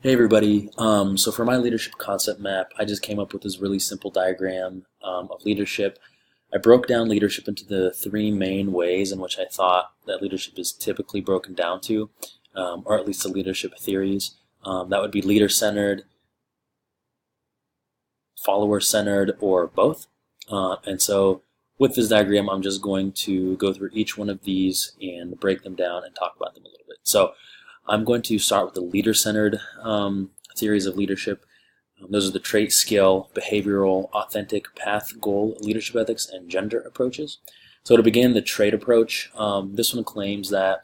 Hey everybody. So for my leadership concept map, I just came up with this really simple diagram of leadership. I broke down leadership into the three main ways in which I thought that leadership is typically broken down to, or at least the leadership theories. That would be leader-centered, follower-centered, or both. And so with this diagram, I'm just going to go through each one of these and break them down and talk about them a little bit. So I'm going to start with the leader-centered theories of leadership. Those are the trait, skill, behavioral, authentic, path, goal, leadership ethics, and gender approaches. So to begin, the trait approach, this one claims that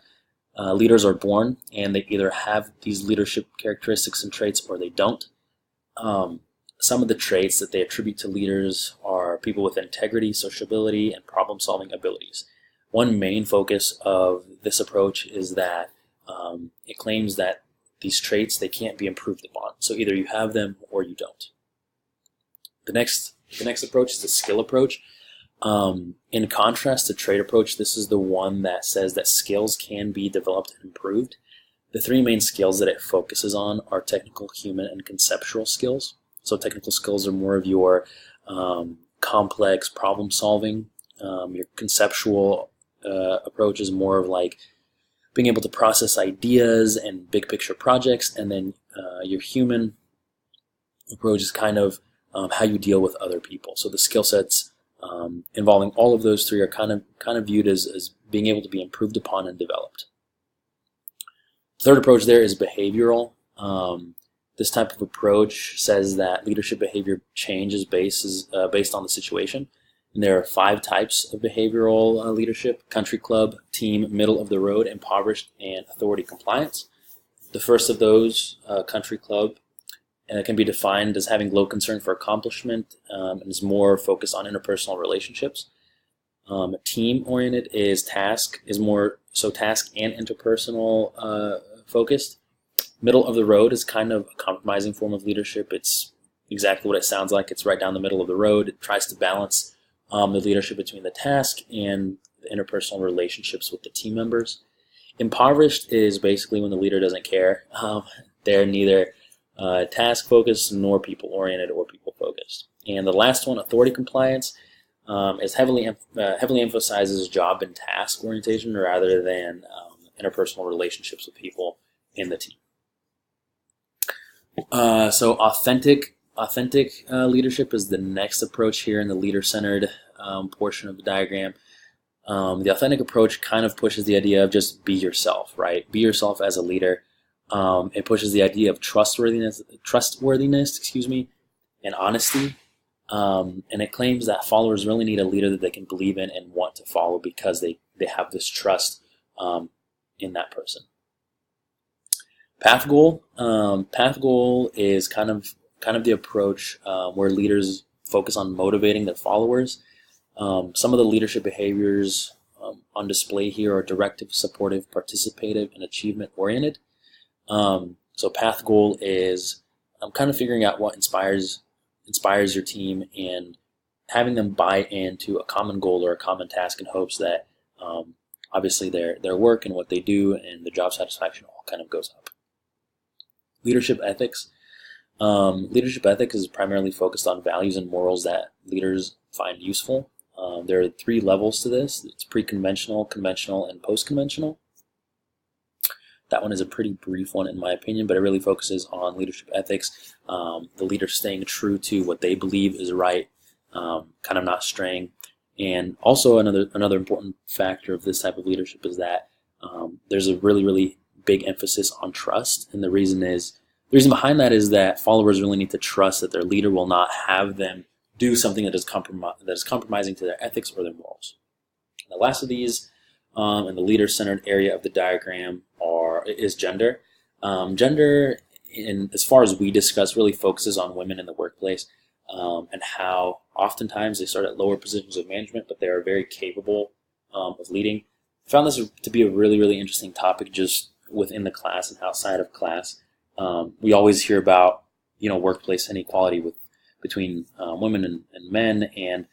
leaders are born and they either have these leadership characteristics and traits or they don't. Some of the traits that they attribute to leaders are people with integrity, sociability, and problem-solving abilities. One main focus of this approach is that it claims that these traits, they can't be improved upon. So either you have them or you don't. The next approach is the skill approach. In contrast to trait approach, this is the one that says that skills can be developed and improved. The three main skills that it focuses on are technical, human, and conceptual skills. So technical skills are more of your complex problem solving. Your conceptual approach is more of like being able to process ideas and big picture projects, and then your human approach is kind of how you deal with other people. So the skill sets involving all of those three are kind of viewed as being able to be improved upon and developed. Third approach there is behavioral. This type of approach says that leadership behavior changes based on the situation. And there are 5 types of behavioral leadership: country club, team, middle of the road, impoverished, and authority compliance. The first of those, country club, can be defined as having low concern for accomplishment and is more focused on interpersonal relationships. Team-oriented is more so task and interpersonal focused. Middle of the road is kind of a compromising form of leadership. It's exactly what it sounds like. It's right down the middle of the road. It tries to balance the leadership between the task and the interpersonal relationships with the team members. Impoverished is basically when the leader doesn't care. They're neither task-focused nor people-oriented or people-focused. And the last one, authority compliance, is heavily emphasizes job and task orientation rather than interpersonal relationships with people in the team. So authentic leadership is the next approach here in the leader-centered portion of the diagram. The authentic approach kind of pushes the idea of just be yourself, right? Be yourself as a leader. It pushes the idea of trustworthiness, and honesty. And it claims that followers really need a leader that they can believe in and want to follow because they have this trust in that person. Path goal. Path goal is kind of the approach where leaders focus on motivating their followers. Some of the leadership behaviors on display here are directive, supportive, participative, and achievement-oriented. So path goal is kind of figuring out what inspires your team and having them buy into a common goal or a common task in hopes that obviously their work and what they do and the job satisfaction all kind of goes up. Leadership ethics. Leadership ethics is primarily focused on values and morals that leaders find useful. There are 3 levels to this. It's pre-conventional, conventional, and post-conventional. That one is a pretty brief one in my opinion, but it really focuses on leadership ethics, the leader staying true to what they believe is right, kind of not straying. And also another important factor of this type of leadership is that there's a really, really big emphasis on trust, and the reason behind that is that followers really need to trust that their leader will not have them do something that is compromising to their ethics or their morals. And the last of these, in the leader-centered area of the diagram, is gender. Gender, as far as we discuss, really focuses on women in the workplace and how oftentimes they start at lower positions of management, but they are very capable of leading. I found this to be a really, really interesting topic just within the class and outside of class. We always hear about workplace inequality between women and men, and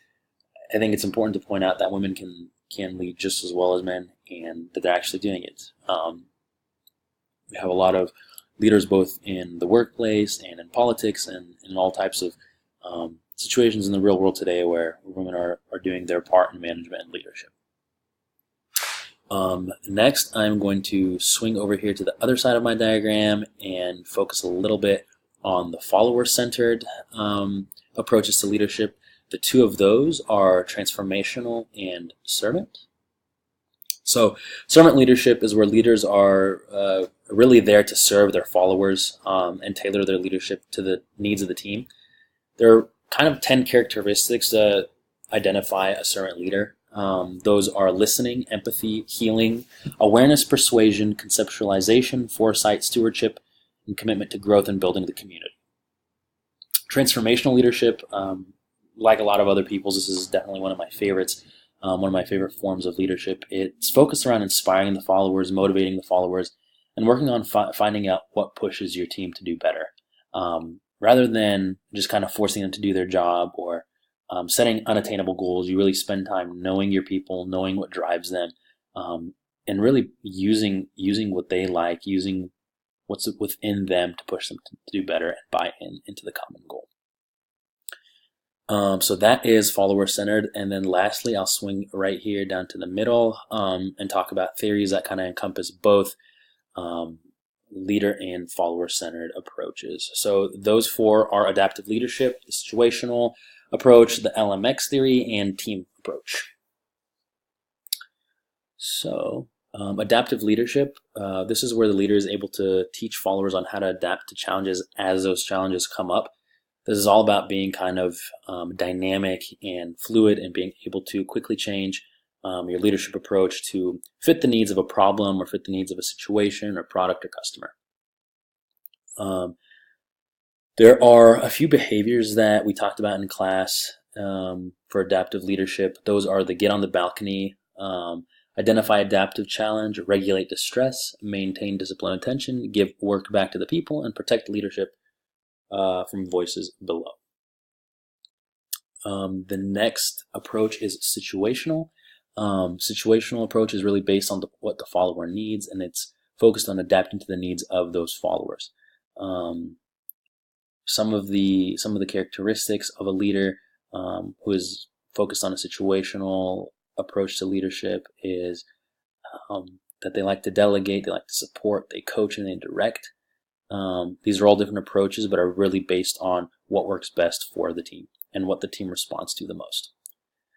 I think it's important to point out that women can lead just as well as men, and that they're actually doing it. We have a lot of leaders both in the workplace and in politics and in all types of situations in the real world today where women are doing their part in management and leadership. Next, I'm going to swing over here to the other side of my diagram and focus a little bit on the follower-centered approaches to leadership. The two of those are transformational and servant. So servant leadership is where leaders are really there to serve their followers and tailor their leadership to the needs of the team. There are kind of 10 characteristics that identify a servant leader. Those are listening, empathy, healing, awareness, persuasion, conceptualization, foresight, stewardship, and commitment to growth and building the community. Transformational leadership, like a lot of other people's, this is definitely one of my favorites, one of my favorite forms of leadership. It's focused around inspiring the followers, motivating the followers, and working on finding out what pushes your team to do better, rather than just kind of forcing them to do their job or setting unattainable goals. You really spend time knowing your people, knowing what drives them, and really using what they like, using what's within them to push them to do better and buy into the common goal. So that is follower-centered. And then lastly, I'll swing right here down to the middle and talk about theories that kind of encompass both leader and follower-centered approaches. So those four are adaptive leadership, the situational approach, the LMX theory, and team approach. So adaptive leadership, this is where the leader is able to teach followers on how to adapt to challenges as those challenges come up. This is all about being kind of dynamic and fluid and being able to quickly change your leadership approach to fit the needs of a problem or fit the needs of a situation or product or customer. There are a few behaviors that we talked about in class for adaptive leadership. Those are the get on the balcony, identify adaptive challenge, regulate distress, maintain discipline and attention, give work back to the people, and protect leadership from voices below. The next approach is situational. Situational approach is really based on what the follower needs, and it's focused on adapting to the needs of those followers. Some of the characteristics of a leader who is focused on a situational approach to leadership is that they like to delegate, they like to support, they coach, and they direct. These are all different approaches, but are really based on what works best for the team and what the team responds to the most.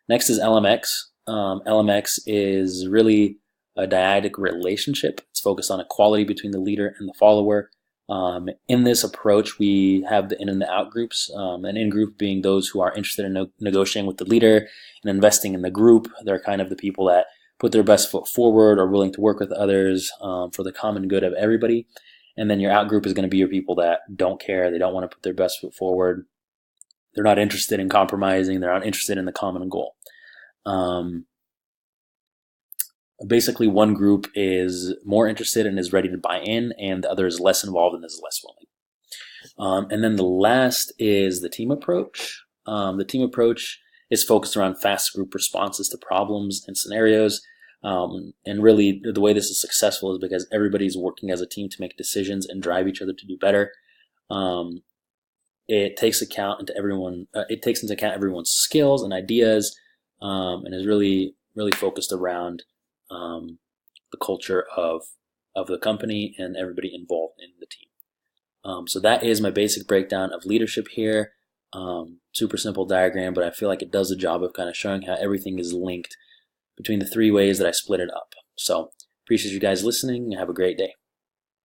Next is LMX. LMX is really a dyadic relationship. It's focused on equality between the leader and the follower. In this approach, we have the in and the out groups. An in group being those who are interested in negotiating with the leader and investing in the group. They're kind of the people that put their best foot forward, are willing to work with others for the common good of everybody. And then your out group is going to be your people that don't care. They don't want to put their best foot forward. They're not interested in compromising. They're not interested in the common goal. Basically, one group is more interested and is ready to buy in, and the other is less involved and is less willing. And then the last is the team approach. The team approach is focused around fast group responses to problems and scenarios. And really, the way this is successful is because everybody's working as a team to make decisions and drive each other to do better. It takes into account everyone's skills and ideas, and is really focused around the culture of the company and everybody involved in the team. So that is my basic breakdown of leadership here. Super simple diagram, but I feel like it does the job of kind of showing how everything is linked between the three ways that I split it up. So appreciate you guys listening and have a great day.